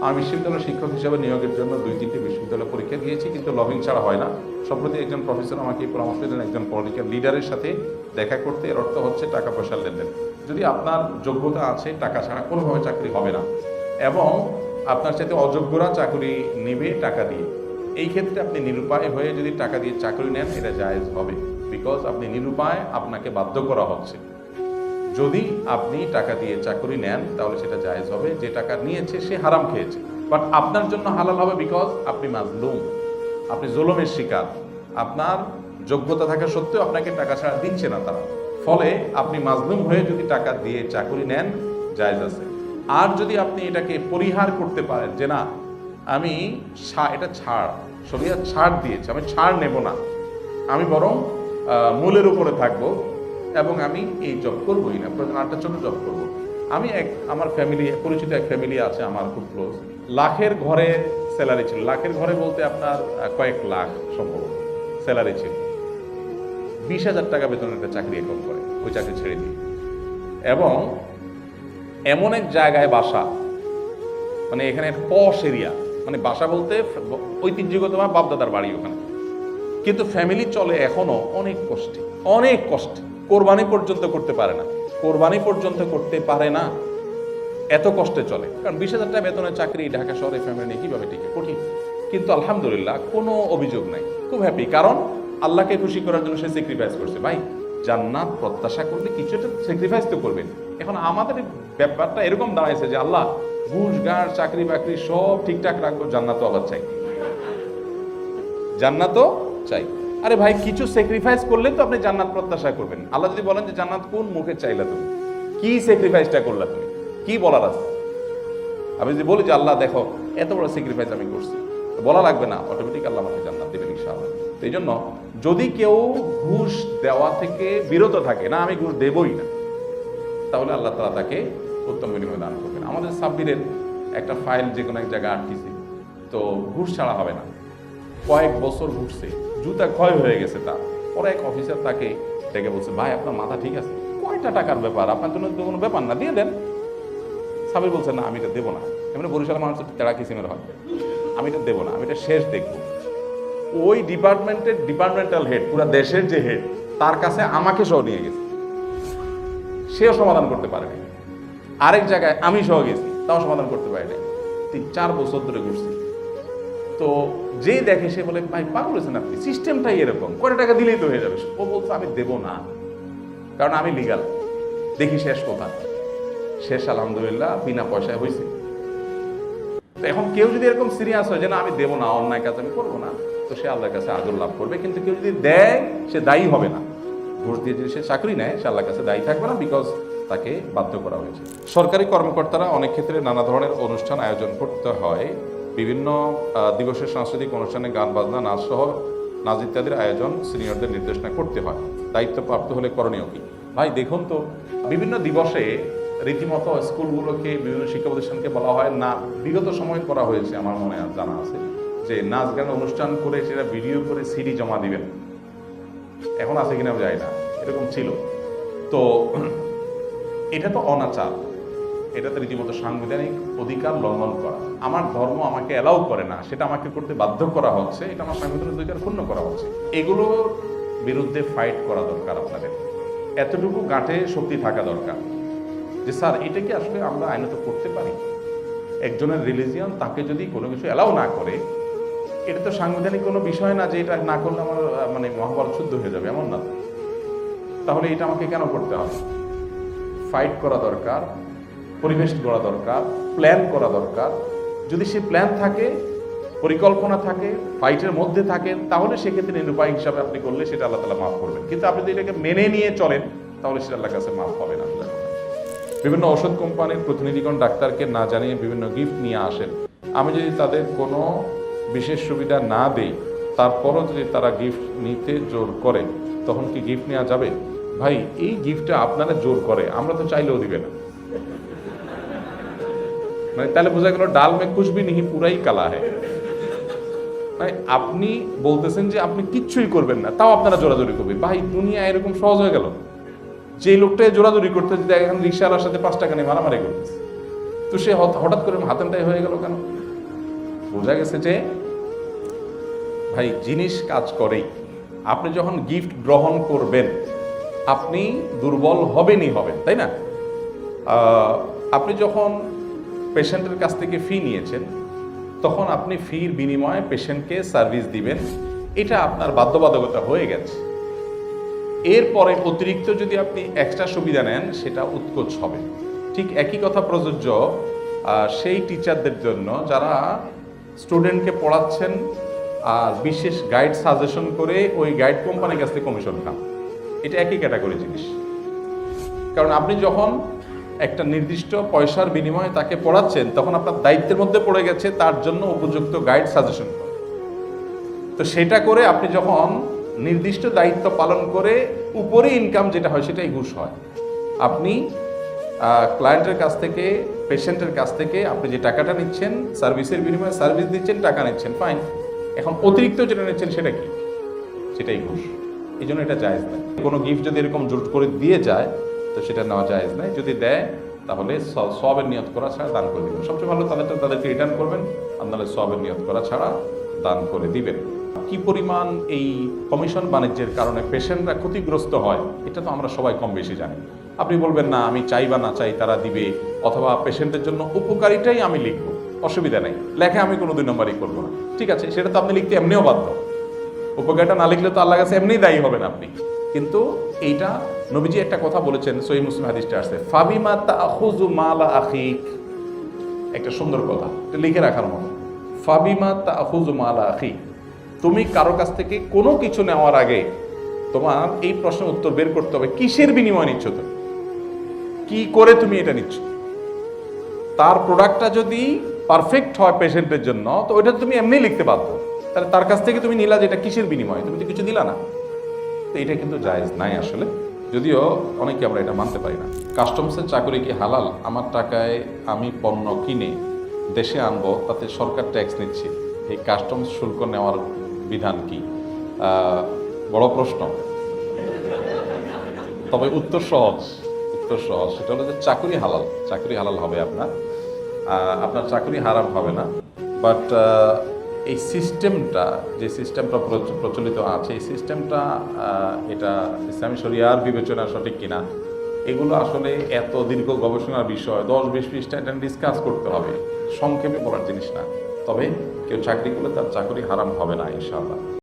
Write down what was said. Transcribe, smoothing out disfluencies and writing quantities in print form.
আমি বিশ্ববিদ্যালয়ের শিক্ষক হিসেবে নিয়োগের জন্য 2-3টি বিশ্ববিদ্যালয় পরীক্ষা দিয়েছি, কিন্তু লবিং ছাড়া হয় না। সম্প্রতি একজন প্রফেসর আমাকে পরামর্শ দিলেন একজন পলিটিক্যাল লিডারের সাথে দেখা করতে। এর অর্থ হচ্ছে টাকা পয়সার লেনদেন। যদি আপনার যোগ্যতা আছে, টাকা ছাড়া কোনোভাবে চাকরি হবে না, এবং আপনার সাথে অযোগ্যরা চাকরি নেবে টাকা দিয়ে। এই ক্ষেত্রে আপনি নিরুপায় হয়ে যদি টাকা দিয়ে চাকরি নেন, এটা জায়েজ হবে, বিকজ আপনি নিরুপায়, আপনাকে বাধ্য করা হচ্ছে। যদি আপনি টাকা দিয়ে চাকরি নেন তাহলে সেটা জায়েজ হবে। যে টাকা নিয়েছে সে হারাম খেয়েছে, বাট আপনার জন্য হালাল হবে, বিকজ আপনি মাজলুম, আপনি জুলুমের শিকার। আপনার যোগ্যতা থাকা সত্ত্বেও আপনাকে টাকা ছাড়া দিচ্ছে না তারা, ফলে আপনি মাজলুম হয়ে যদি টাকা দিয়ে চাকরি নেন, জায়েজ আছে। আর যদি আপনি এটাকে পরিহার করতে পারেন যে না, আমি এটা ছাড়, শরিয়ত ছাড় দিয়েছে, আমি ছাড় নেব না, আমি বরং মূলের উপরে থাকবো এবং আমি এই জব করবোই না, প্রয়োজন আরেকটা ছোট জব করবো। আমি আমার ফ্যামিলি, পরিচিত এক ফ্যামিলি আছে আমার খুব ক্লোজ, লাখের ঘরে স্যালারি ছিল। লাখের ঘরে বলতে আপনার কয়েক লাখ সম্ভবত স্যালারি ছিল। 20,000 টাকা বেতনের একটা চাকরি এখন করে, ওই চাকরি ছেড়ে দিয়ে, এবং এমন এক জায়গায় বাসা, মানে এখানে পশ এরিয়া, মানে বাসা বলতে ঐতিহ্যগতভাবে বাপদাদার বাড়ি ওখানে, কিন্তু ফ্যামিলি চলে এখনো অনেক কষ্টে, অনেক কষ্টে। কোরবানি পর্যন্ত করতে পারে না, কোরবানি পর্যন্ত করতে পারে না, এত কষ্টে চলে। কারণ 20,000 টাকা বেতনের চাকরি ঢাকা শহরে ফ্যামিলি নিয়ে কীভাবে টিকে, কঠিন। কিন্তু আলহামদুলিল্লাহ কোনো অভিযোগ নাই, খুব হ্যাপি, কারণ আল্লাহকে খুশি করার জন্য সে স্যাক্রিফাইস করছে। ভাই, জান্নাত প্রত্যাশা করলে কিছু একটা স্যাক্রিফাইস তো করবেন। এখন আমাদের ব্যাপারটা এরকম দাঁড়াইছে যে আল্লাহ ঘুষ গাঁড় চাকরি বাকরি সব ঠিকঠাক রাখবো, জান্নাতও আবার চাই, জান্নাতও চাই। আরে ভাই, কিছু স্যাক্রিফাইস করলে তো আপনি জান্নাত প্রত্যাশা করবেন। আল্লাহ যদি বলেন যে জান্নাত কোন মুখে চাইলা, তুমি কি স্যাক্রিফাইসটা করলা, তুমি কি বলার আছে? আমি যদি বলি যে আল্লাহ দেখো এত বড় স্যাক্রিফাইস আমি করছি, বলা লাগবে না, অটোমেটিক আল্লাহ আমাকে জান্নাত দেবেন ইনশাআল্লাহ। তো এই জন্য যদি কেউ ঘুষ দেওয়া থেকে বিরত থাকে, না আমি ঘুষ দেবই না, তাহলে আল্লাহ তাআলা তাকে উত্তম বিনিময় দান করবেন। আমাদের সাব্বিরের একটা ফাইল যে কোনো এক জায়গায় আটকেছে, তো ঘুষ ছাড়া হবে না, কয়েক বছর ঘুরছে, জুতা ক্ষয় হয়ে গেছে তার। পরে এক অফিসার তাকে ডেকে বলছে, ভাই আপনার মাথা ঠিক আছে, কয়টা টাকার ব্যাপার, আপনার জন্য তো কোনো ব্যাপার না, দিয়ে দেন। সাবির বলছে না, আমি এটা দেবো না। এমনি বরিশাল মানুষ তেড়া কিসিমের হয়, আমি এটা দেবো না, আমি এটা শেষ দেখবো। ওই ডিপার্টমেন্টের ডিপার্টমেন্টাল হেড, পুরো দেশের যে হেড, তার কাছে আমাকে সহ নিয়ে গেছে, সেও সমাধান করতে পারেনি। আরেক জায়গায় আমি সহ গেছি, তাও সমাধান করতে পারিনি। 3-4 বছর ধরে ঘুরছি। তো যেই দেখে সে বলে, ভাই পাগল হয়েছেন আপনি, সিস্টেমটাই এরকম, কয়টা টাকা দিলেই তো হয়ে যাবে। ও বলছে আমি দেবো না, কারণ আমি লিগাল, দেখি শেষ কোথা। শেষ আলহামদুলিল্লাহ বিনা পয়সায় হয়েছে। তো এখন কেউ যদি এরকম সিরিয়াস হয় যে না আমি দেবো না, অন্যায় কাজ আমি করবো না, তো সে আল্লাহর কাছে আদর লাভ করবে। কিন্তু কেউ যদি দেয়, সে দায়ী হবে না। ঘুষ দিয়ে যদি সে চাকরি নেয়, সে আল্লাহর কাছে দায়ী থাকবে না, বিকজ তাকে বাধ্য করা হয়েছে। সরকারি কর্মকর্তারা অনেক ক্ষেত্রে নানা ধরনের অনুষ্ঠান আয়োজন করতে হয়। বিভিন্ন দিবসের সাংস্কৃতিক অনুষ্ঠানে গান বাজনা, নাচ সহ নাচ ইত্যাদির আয়োজন সিনিয়রদের নির্দেশনা করতে হয়। দায়িত্বপ্রাপ্ত হলে করণীয় কি? ভাই দেখুন তো, বিভিন্ন দিবসে রীতিমতো স্কুলগুলোকে, বিভিন্ন শিক্ষা প্রতিষ্ঠানকে বলা হয় না, বিগত সময় করা হয়েছে, আমার মনে জানা আছে, যে নাচ গান অনুষ্ঠান করে সেটা ভিডিও করে সিডি জমা দিবেন। এখন আছে কিনা যায় না, এরকম ছিল। তো এটা তো অনাচার, এটা তো রীতিমতো সাংবিধানিক অধিকার লঙ্ঘন করা। আমার ধর্ম আমাকে অ্যালাউ করে না, সেটা আমাকে করতে বাধ্য করা হচ্ছে, এটা আমার সাংবিধানিক অধিকার ক্ষুণ্ণ করা হচ্ছে। এগুলোর বিরুদ্ধে ফাইট করা দরকার। আপনাদের এতটুকু গাঁটে শক্তি থাকা দরকার যে স্যার এটা কি আসলে আমরা আইনত করতে পারি। একজনের রিলিজিয়ন, তাকে যদি কোনো কিছু অ্যালাউ না করে, এটা তো সাংবিধানিক কোনো বিষয় না যে এটা না করলে আমার মানে মহাভারত শুদ্ধ হয়ে যাবে, এমন না। তাহলে এটা আমাকে কেন করতে হবে? ফাইট করা দরকার, পরিবেশ গড়া দরকার, প্ল্যান করা দরকার। যদি সে প্ল্যান থাকে, পরিকল্পনা থাকে, ফাইটের মধ্যে থাকে, তাহলে সেক্ষেত্রে নিরুপায় হিসাবে আপনি করলে সেটা আল্লাহ তাআলা মাফ করবেন। কিন্তু আপনি যদি এটাকে মেনে নিয়ে চলেন, তাহলে সেটা আল্লাহর কাছে মাফ হবে না। বিভিন্ন ওষুধ কোম্পানির প্রতিনিধিগণ ডাক্তারকে না জানিয়ে বিভিন্ন গিফট নিয়ে আসেন। আমি যদি তাদের কোনো বিশেষ সুবিধা না দেই, তারপরও যদি তারা গিফট নিতে জোর করে, তখন কি গিফট নেওয়া যাবে? ভাই, এই গিফটটা আপনারা জোর করে, আমরা তো চাইলেও দিবে না। মানে তাহলে বোঝা গেল ডাল মে কুছ ভি নেহি, পুরাই কালা হ্যায়। মানে আপনি বলতেছেন যে আপনি কিচ্ছুই করবেন না, তাও আপনারা জোরাজোরি করবেন। ভাই, দুনিয়া এরকম সহজ হয়ে গেল যে লোকটা জোরাজোরি করতে, যদি এখন রিক্সাওয়ালার সাথে 5 টাকা নিয়ে মারামারি করতেছে, তো সে হঠাৎ করে হাতেমটাই হয়ে গেল কেন? বোঝা গেছে যে ভাই জিনিস কাজ করেই। আপনি যখন গিফট গ্রহণ করবেন আপনি দুর্বল হবেনই হবেন, তাই না? আপনি যখন পেশেন্টের কাছ থেকে ফি নিয়েছেন তখন আপনি ফির বিনিময়ে পেশেন্টকে সার্ভিস দিবেন, এটা আপনার বাধ্যবাধকতা হয়ে গেছে। এরপরে অতিরিক্ত যদি আপনি এক্সট্রা সুবিধা নেন সেটা উৎকোচ হবে। ঠিক একই কথা প্রযোজ্য সেই টিচারদের জন্য যারা স্টুডেন্টকে পড়াচ্ছেন আর বিশেষ গাইড সাজেশন করে ওই গাইড কোম্পানির কাছ থেকে কমিশন খান। এটা একই ক্যাটাগরি জিনিস। কারণ আপনি যখন একটা নির্দিষ্ট পয়সার বিনিময়ে তাকে পড়াচ্ছেন তখন আপনার দায়িত্বের মধ্যে পড়ে গেছে তার জন্য উপযুক্ত গাইড সাজেশন করা। তো সেটা করে আপনি যখন নির্দিষ্ট দায়িত্ব পালন করে উপরে ইনকাম যেটা হয় সেটাই ঘুষ হয়। আপনি ক্লায়েন্টের কাছ থেকে, পেশেন্টের কাছ থেকে আপনি যে টাকাটা নিচ্ছেন সার্ভিসের বিনিময়ে সার্ভিস দিচ্ছেন, টাকা নিচ্ছেন, ফাইন। এখন অতিরিক্ত যেটা নিচ্ছেন সেটা কি? সেটাই ঘুষ। এই জন্য এটা জায়েজ নাই। কোনো গিফট যদি এরকম জোর করে দিয়ে যায় তো সেটা নেওয়া জায়েজ নাই। যদি দেয় তাহলে সওয়াবের নিয়ত করা ছাড়া দান করে দিবেন। সবচেয়ে ভালো তাদেরকে রিটার্ন করবেন, আর নাহলে সওয়াবের নিয়ত করা ছাড়া দান করে দিবেন। কি পরিমাণ এই কমিশন বাণিজ্যের কারণে পেশেন্টরা ক্ষতিগ্রস্ত হয় এটা তো আমরা সবাই কম বেশি জানি। আপনি বলবেন না আমি চাই বা না চাই তারা দিবে, অথবা পেশেন্টের জন্য উপকারিতাই আমি লিখবো, অসুবিধা নেই, লেখা আমি কোনো 2 নম্বরই করবো না। ঠিক আছে, সেটা তো আপনি লিখতে এমনিও বাধ্য। উপকারটা না লিখলে তো আল্লাহর কাছে এমনিই দায়ী হবেন আপনি। কিন্তু এইটা নবীজি একটা কথা বলেছেন, সহিহ মুসলিম হাদিসটা আসছে, ফাবিমা তাখুযু মালা আখিক। একটা সুন্দর কথা, এটা লিখে রাখার মতো। ফাবিমা তাখুযু মালা আখিক, তুমি কারো কাছ থেকে কোনো কিছু নেওয়ার আগে তোমার এই প্রশ্নের উত্তর বের করতে হবে, কিসের বিনিময়ে নিচ্ছ তুমি, কি করে তুমি এটা নিচ্ছ। তার প্রোডাক্টটা যদি পারফেক্ট হয় পেশেন্টের জন্য তো ওইটা তুমি এমনি লিখতে বাধ্য। তাহলে তার কাছ থেকে তুমি নিলা যেটা কিসের বিনিময়ে, তুমি তো কিছু দিলা না। তো এটা কিন্তু জায়েজ নাই আসলে, যদিও অনেকে আমরা এটা মানতে পারি না। কাস্টমসের চাকরি কি হালাল? আমার টাকায় আমি পণ্য কিনে দেশে আনবো, তাতে সরকার ট্যাক্স নিচ্ছে, এই কাস্টমস শুল্ক নেওয়ার বিধান কি? বড় প্রশ্ন। তবে উত্তর সহজ, সেটা হলো যে চাকরি হালাল হবে আপনার, আপনার চাকরি হারাম হবে না। বাট এই সিস্টেমটা, যে সিস্টেমটা প্রচলিত আছে, এই সিস্টেমটা এটা ইসলামী শরিয়ার বিবেচনা সঠিক কিনা এগুলো আসলে এত দীর্ঘ গবেষণার বিষয়, 10-20 পৃষ্ঠা এটা ডিসকাস করতে হবে, সংক্ষেপে বলার জিনিস না। তবে কেউ চাকরি করলে তার চাকরি হারাম হবে না ইনশাআল্লাহ।